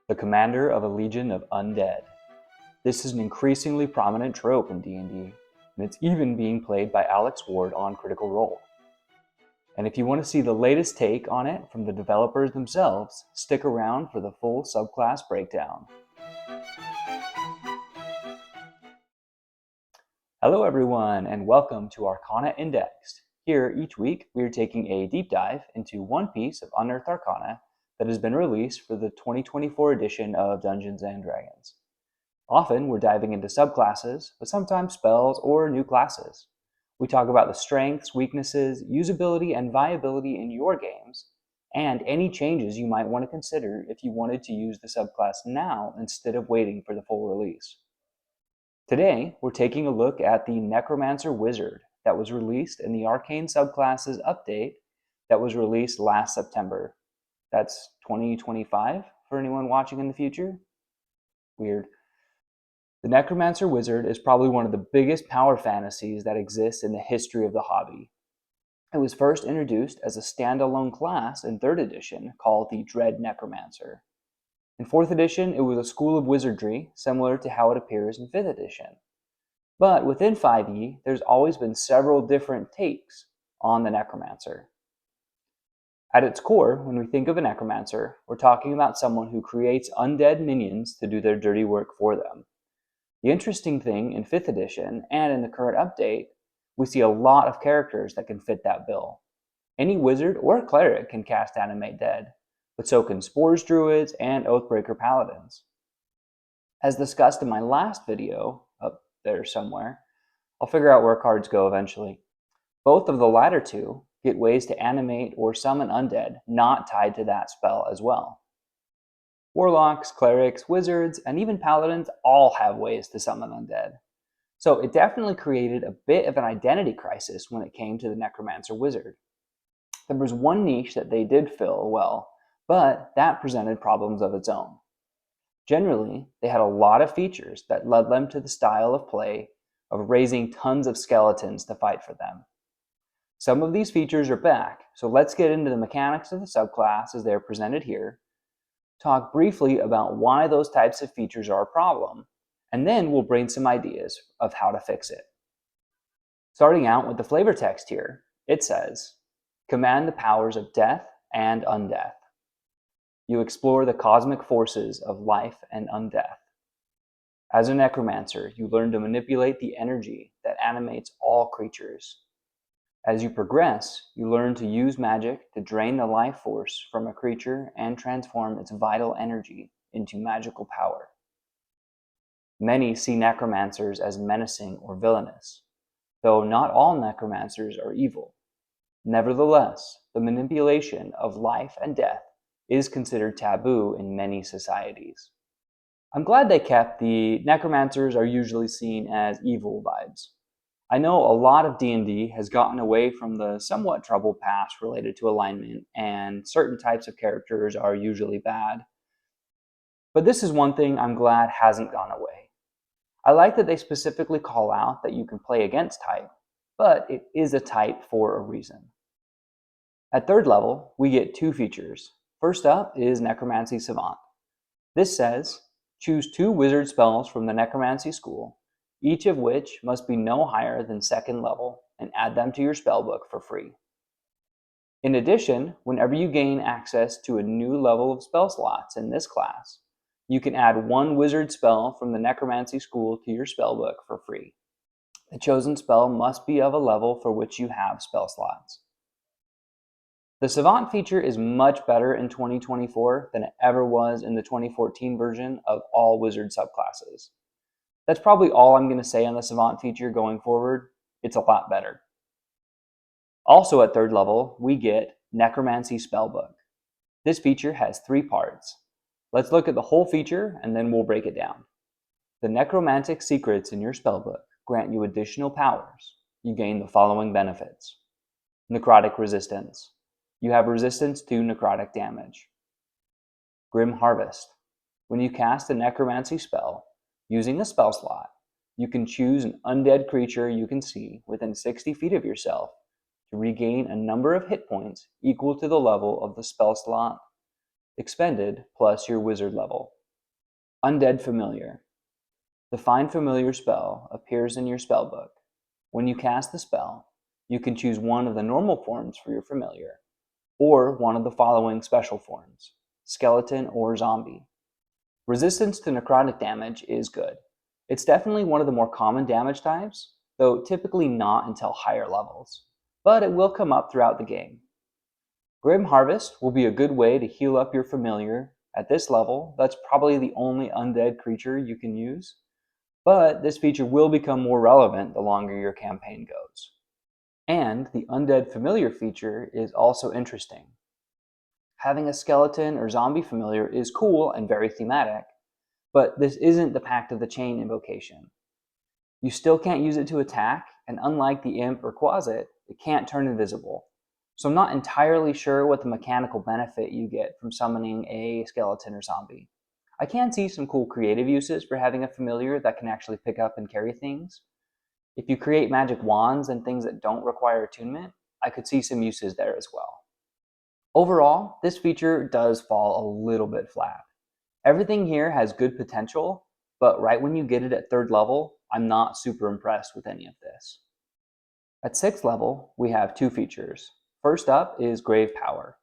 the commander of a legion of undead. This is an increasingly prominent trope in D&D, and it's even being played by Alex Ward on Critical Role. And if you want to see the latest take on it from the developers themselves, stick around for the full subclass breakdown. Hello everyone, and welcome to Arcana Indexed. Here, each week, we are taking a deep dive into one piece of Unearthed Arcana that has been released for the 2024 edition of Dungeons & Dragons. Often, we're diving into subclasses, but sometimes spells or new classes. We talk about the strengths, weaknesses, usability, and viability in your games, and any changes you might want to consider if you wanted to use the subclass now instead of waiting for the full release. Today, we're taking a look at the Necromancer Wizard that was released in the Arcane Subclasses update that was released last September. That's 2025 for anyone watching in the future? Weird. The Necromancer Wizard is probably one of the biggest power fantasies that exists in the history of the hobby. It was first introduced as a standalone class in 3rd edition called the Dread Necromancer. In 4th edition, it was a school of wizardry, similar to how it appears in 5th edition. But within 5e, there's always been several different takes on the Necromancer. At its core, when we think of a Necromancer, we're talking about someone who creates undead minions to do their dirty work for them. The interesting thing in 5th edition, and in the current update, we see a lot of characters that can fit that bill. Any wizard or cleric can cast Animate Dead, but so can Spores Druids and Oathbreaker Paladins. As discussed in my last video, up there somewhere, I'll figure out where cards go eventually. Both of the latter two get ways to animate or summon undead not tied to that spell as well. Warlocks, clerics, wizards, and even paladins all have ways to summon undead. So it definitely created a bit of an identity crisis when it came to the Necromancer Wizard. There was one niche that they did fill well, but that presented problems of its own. Generally, they had a lot of features that led them to the style of play of raising tons of skeletons to fight for them. Some of these features are back, so let's get into the mechanics of the subclass as they're presented here, talk briefly about why those types of features are a problem, and then we'll bring some ideas of how to fix it. Starting out with the flavor text here, it says, "Command the powers of death and undeath. You explore the cosmic forces of life and undeath. As a necromancer, you learn to manipulate the energy that animates all creatures. As you progress, you learn to use magic to drain the life force from a creature and transform its vital energy into magical power. Many see necromancers as menacing or villainous, though not all necromancers are evil. Nevertheless, the manipulation of life and death is considered taboo in many societies." I'm glad they kept the necromancers are usually seen as evil vibes. I know a lot of D&D has gotten away from the somewhat troubled past related to alignment, and certain types of characters are usually bad. But this is one thing I'm glad hasn't gone away. I like that they specifically call out that you can play against type, but it is a type for a reason. At 3rd level, we get 2 features. First up is Necromancy Savant. This says, choose 2 wizard spells from the Necromancy school, each of which must be no higher than 2nd level, and add them to your spellbook for free. In addition, whenever you gain access to a new level of spell slots in this class, you can add 1 wizard spell from the Necromancy school to your spellbook for free. The chosen spell must be of a level for which you have spell slots. The Savant feature is much better in 2024 than it ever was in the 2014 version of all wizard subclasses. That's probably all I'm going to say on the Savant feature going forward. It's a lot better. Also at 3rd level, we get Necromancy Spellbook. This feature has 3 parts. Let's look at the whole feature and then we'll break it down. The necromantic secrets in your spellbook grant you additional powers. You gain the following benefits. Necrotic resistance. You have resistance to necrotic damage. Grim Harvest. When you cast a necromancy spell, using a spell slot, you can choose an undead creature you can see within 60 feet of yourself to regain a number of hit points equal to the level of the spell slot expended plus your wizard level. Undead Familiar. The Find Familiar spell appears in your spellbook. When you cast the spell, you can choose one of the normal forms for your familiar, or one of the following special forms: skeleton or zombie. Resistance to necrotic damage is good. It's definitely one of the more common damage types, though typically not until higher levels, but it will come up throughout the game. Grim Harvest will be a good way to heal up your familiar. At this level, that's probably the only undead creature you can use, but this feature will become more relevant the longer your campaign goes. And the Undead Familiar feature is also interesting. Having a skeleton or zombie familiar is cool and very thematic, but this isn't the Pact of the Chain invocation. You still can't use it to attack, and unlike the Imp or Quasit, it can't turn invisible. So I'm not entirely sure what the mechanical benefit you get from summoning a skeleton or zombie. I can see some cool creative uses for having a familiar that can actually pick up and carry things. If you create magic wands and things that don't require attunement, I could see some uses there as well. Overall, this feature does fall a little bit flat. Everything here has good potential, but right when you get it at 3rd level, I'm not super impressed with any of this. At 6th level, we have 2 features. First up is Grave Power.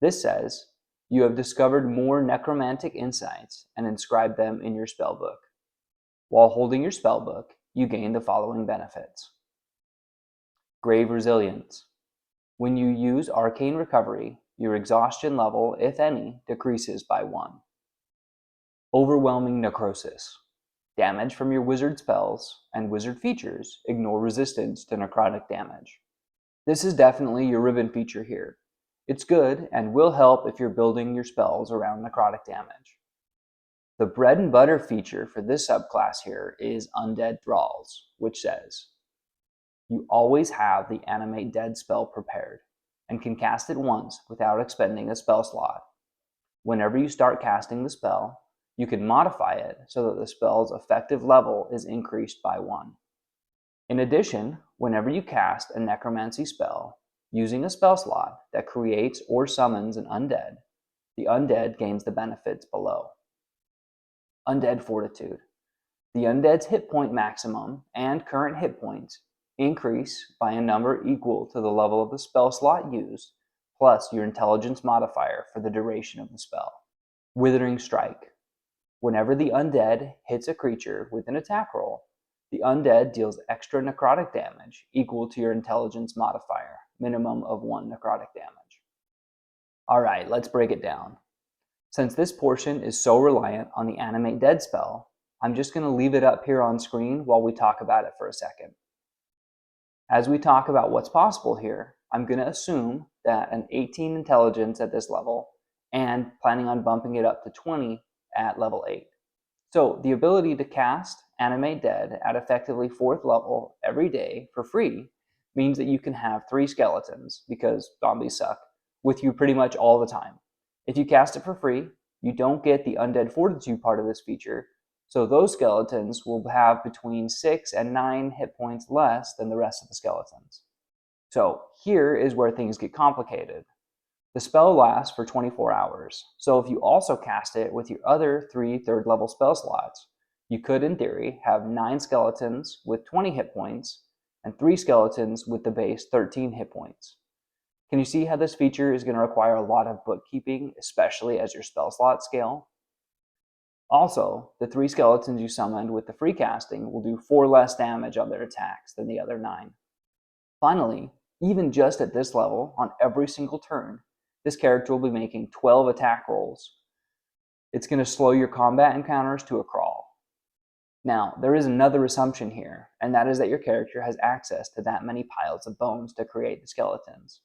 This says, you have discovered more necromantic insights and inscribed them in your spellbook. While holding your spellbook, you gain the following benefits. Grave Resilience. When you use Arcane Recovery, your exhaustion level, if any, decreases by 1. Overwhelming Necrosis. Damage from your wizard spells and wizard features ignore resistance to necrotic damage. This is definitely your ribbon feature here. It's good and will help if you're building your spells around necrotic damage. The bread and butter feature for this subclass here is Undead Thralls, which says, you always have the Animate Dead spell prepared and can cast it once without expending a spell slot. Whenever you start casting the spell, you can modify it so that the spell's effective level is increased by 1. In addition, whenever you cast a necromancy spell using a spell slot that creates or summons an undead, the undead gains the benefits below. Undead Fortitude. The undead's hit point maximum and current hit points increase by a number equal to the level of the spell slot used, plus your intelligence modifier for the duration of the spell. Withering Strike. Whenever the undead hits a creature with an attack roll, the undead deals extra necrotic damage equal to your intelligence modifier, minimum of 1 necrotic damage. Alright, let's break it down. Since this portion is so reliant on the Animate Dead spell, I'm just going to leave it up here on screen while we talk about it for a second. As we talk about what's possible here, I'm going to assume that an 18 intelligence at this level, and planning on bumping it up to 20 at level 8. So the ability to cast Animate Dead at effectively 4th level every day for free means that you can have 3 skeletons, because zombies suck, with you pretty much all the time. If you cast it for free, you don't get the Undead Fortitude part of this feature, so those skeletons will have between 6 and 9 hit points less than the rest of the skeletons. So here is where things get complicated. The spell lasts for 24 hours, so if you also cast it with your other 3 3rd level spell slots, you could, in theory, have 9 skeletons with 20 hit points and 3 skeletons with the base 13 hit points. Can you see how this feature is going to require a lot of bookkeeping, especially as your spell slots scale? Also, the 3 skeletons you summoned with the free casting will do 4 less damage on their attacks than the other 9. Finally, even just at this level, on every single turn, this character will be making 12 attack rolls. It's going to slow your combat encounters to a crawl. Now, there is another assumption here, and that is that your character has access to that many piles of bones to create the skeletons.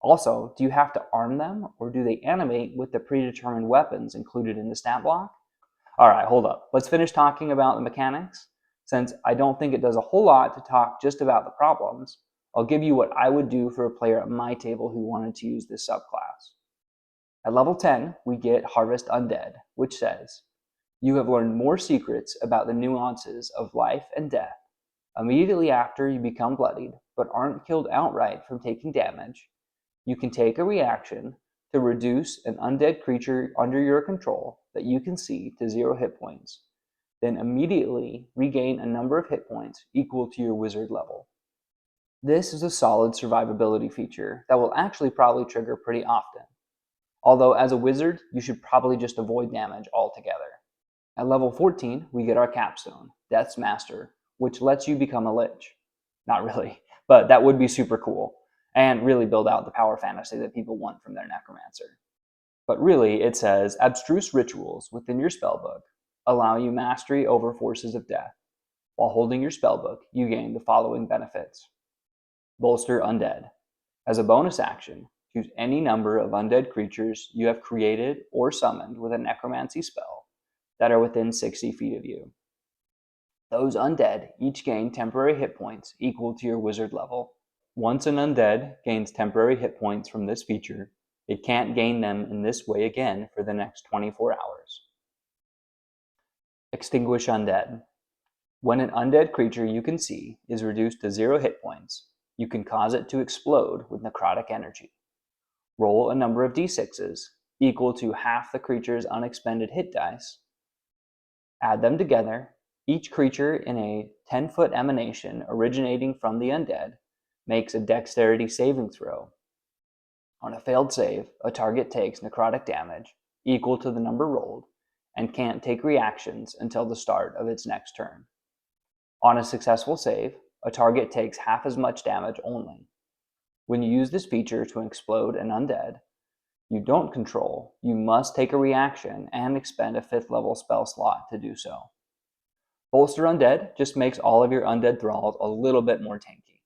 Also, do you have to arm them, or do they animate with the predetermined weapons included in the stat block? Alright, hold up. Let's finish talking about the mechanics. Since I don't think it does a whole lot to talk just about the problems, I'll give you what I would do for a player at my table who wanted to use this subclass. At level 10, we get Harvest Undead, which says, you have learned more secrets about the nuances of life and death. Immediately after you become bloodied, but aren't killed outright from taking damage, you can take a reaction to reduce an undead creature under your control that you can see to 0 hit points. Then immediately regain a number of hit points equal to your wizard level. This is a solid survivability feature that will actually probably trigger pretty often. Although as a wizard, you should probably just avoid damage altogether. At level 14, we get our capstone, Death's Master, which lets you become a lich. Not really, but that would be super cool, and really build out the power fantasy that people want from their necromancer. But really, it says, abstruse rituals within your spellbook allow you mastery over forces of death. While holding your spellbook, you gain the following benefits. Bolster Undead. As a bonus action, choose any number of undead creatures you have created or summoned with a necromancy spell that are within 60 feet of you. Those undead each gain temporary hit points equal to your wizard level. Once an undead gains temporary hit points from this feature, it can't gain them in this way again for the next 24 hours. Extinguish Undead. When an undead creature you can see is reduced to 0 hit points, you can cause it to explode with necrotic energy. Roll a number of d6s equal to half the creature's unexpended hit dice. Add them together. Each creature in a 10-foot emanation originating from the undead makes a dexterity saving throw. On a failed save, a target takes necrotic damage equal to the number rolled and can't take reactions until the start of its next turn. On a successful save, a target takes half as much damage only. When you use this feature to explode an undead you don't control, you must take a reaction and expend a 5th level spell slot to do so. Bolster Undead just makes all of your undead thralls a little bit more tanky.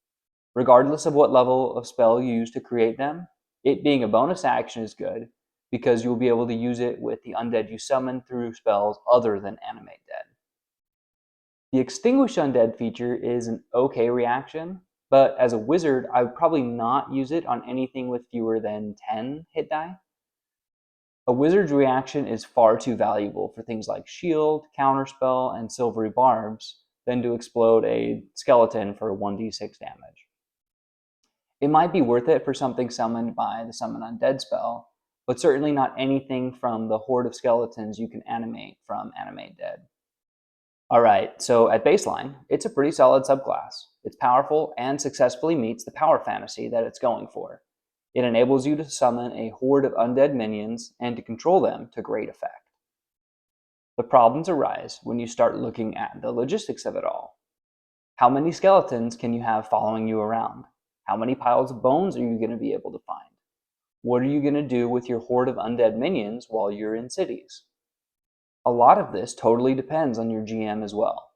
Regardless of what level of spell you use to create them, it being a bonus action is good because you'll be able to use it with the undead you summon through spells other than Animate Dead. The Extinguish Undead feature is an okay reaction, but as a wizard, I would probably not use it on anything with fewer than 10 hit die. A wizard's reaction is far too valuable for things like shield, counterspell, and silvery barbs than to explode a skeleton for 1d6 damage. It might be worth it for something summoned by the Summon Undead spell, but certainly not anything from the horde of skeletons you can animate from Animate Dead. Alright, so at baseline, it's a pretty solid subclass. It's powerful and successfully meets the power fantasy that it's going for. It enables you to summon a horde of undead minions and to control them to great effect. The problems arise when you start looking at the logistics of it all. How many skeletons can you have following you around? How many piles of bones are you going to be able to find? What are you going to do with your horde of undead minions while you're in cities? A lot of this totally depends on your GM as well.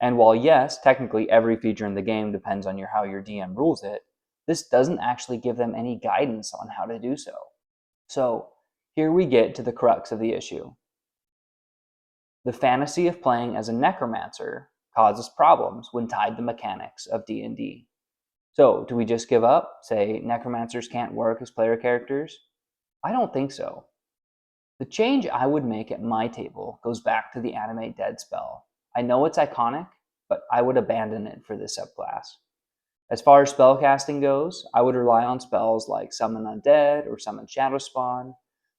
And while yes, technically every feature in the game depends on how your DM rules it, this doesn't actually give them any guidance on how to do so. So here we get to the crux of the issue. The fantasy of playing as a necromancer causes problems when tied to mechanics of D&D. So do we just give up, say necromancers can't work as player characters? I don't think so. The change I would make at my table goes back to the Animate Dead spell. I know it's iconic, but I would abandon it for this subclass. As far as spellcasting goes, I would rely on spells like Summon Undead or Summon Shadowspawn,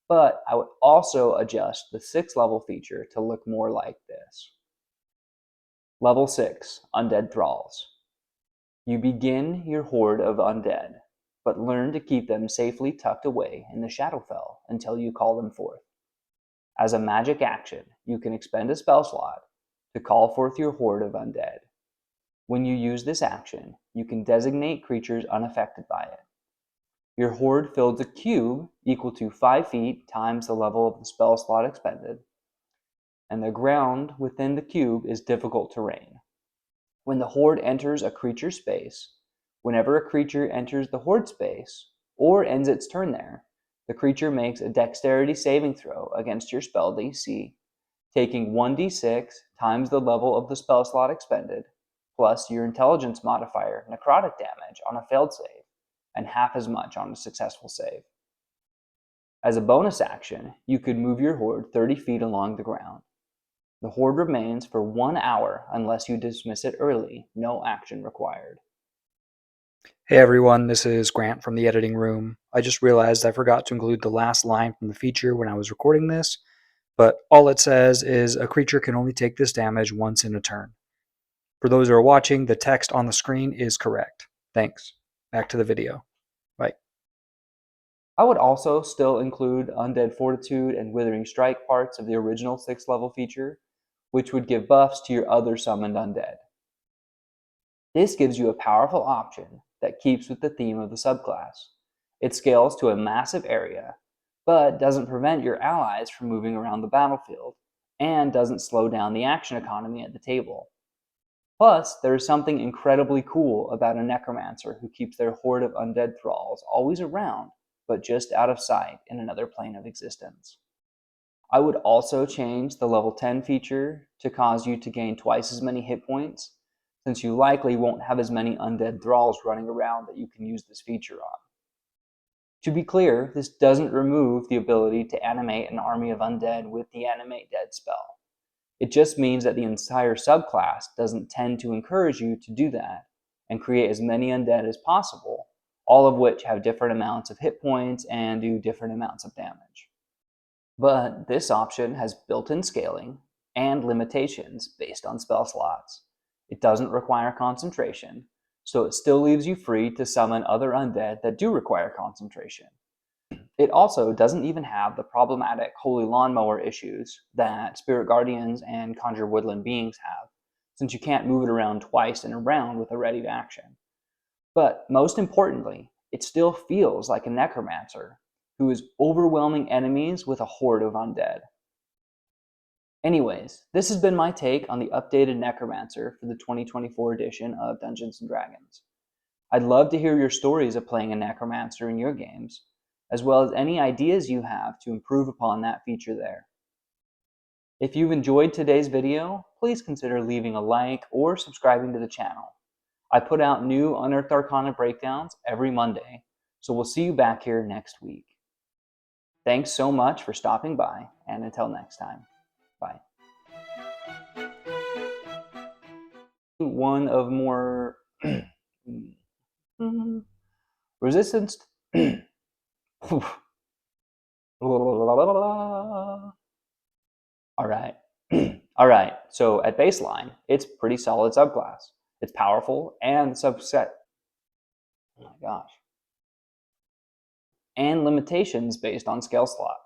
but I would also adjust the 6th level feature to look more like this. Level 6, Undead Thralls. You begin your horde of undead, but learn to keep them safely tucked away in the Shadowfell until you call them forth. As a magic action, you can expend a spell slot to call forth your horde of undead. When you use this action, you can designate creatures unaffected by it. Your horde fills a cube equal to 5 feet times the level of the spell slot expended, and the ground within the cube is difficult terrain. When the horde enters a creature space, whenever a creature enters the horde space, or ends its turn there, the creature makes a dexterity saving throw against your spell DC, taking 1d6 times the level of the spell slot expended, plus your intelligence modifier necrotic damage on a failed save, and half as much on a successful save. As a bonus action, you could move your horde 30 feet along the ground. The horde remains for 1 hour unless you dismiss it early, no action required. Hey everyone, this is Grant from the editing room. I just realized I forgot to include the last line from the feature when I was recording this, but all it says is a creature can only take this damage once in a turn. For those who are watching, the text on the screen is correct. Thanks. Back to the video. Bye. I would also still include Undead Fortitude and Withering Strike parts of the original 6th level feature, which would give buffs to your other summoned undead. This gives you a powerful option that keeps with the theme of the subclass. It scales to a massive area, but doesn't prevent your allies from moving around the battlefield, and doesn't slow down the action economy at the table. Plus, there is something incredibly cool about a necromancer who keeps their horde of undead thralls always around, but just out of sight in another plane of existence. I would also change the level 10 feature to cause you to gain twice as many hit points, since you likely won't have as many undead thralls running around that you can use this feature on. To be clear, this doesn't remove the ability to animate an army of undead with the Animate Dead spell. It just means that the entire subclass doesn't tend to encourage you to do that and create as many undead as possible, all of which have different amounts of hit points and do different amounts of damage. But this option has built-in scaling and limitations based on spell slots. It doesn't require concentration, so it still leaves you free to summon other undead that do require concentration. It also doesn't even have the problematic Holy Lawnmower issues that Spirit Guardians and Conjure Woodland Beings have, since you can't move it around twice in a round with a ready to action. But most importantly, it still feels like a Necromancer who is overwhelming enemies with a horde of undead. Anyways, this has been my take on the updated Necromancer for the 2024 edition of Dungeons & Dragons. I'd love to hear your stories of playing a Necromancer in your games, as well as any ideas you have to improve upon that feature there. If you've enjoyed today's video, please consider leaving a like or subscribing to the channel. I put out new Unearthed Arcana breakdowns every Monday, so we'll see you back here next week. Thanks so much for stopping by, and until next time, bye. One of more resistance. All right. All right. So at baseline, it's pretty solid subclass. It's powerful and subset. Oh my gosh. And limitations based on scale slot.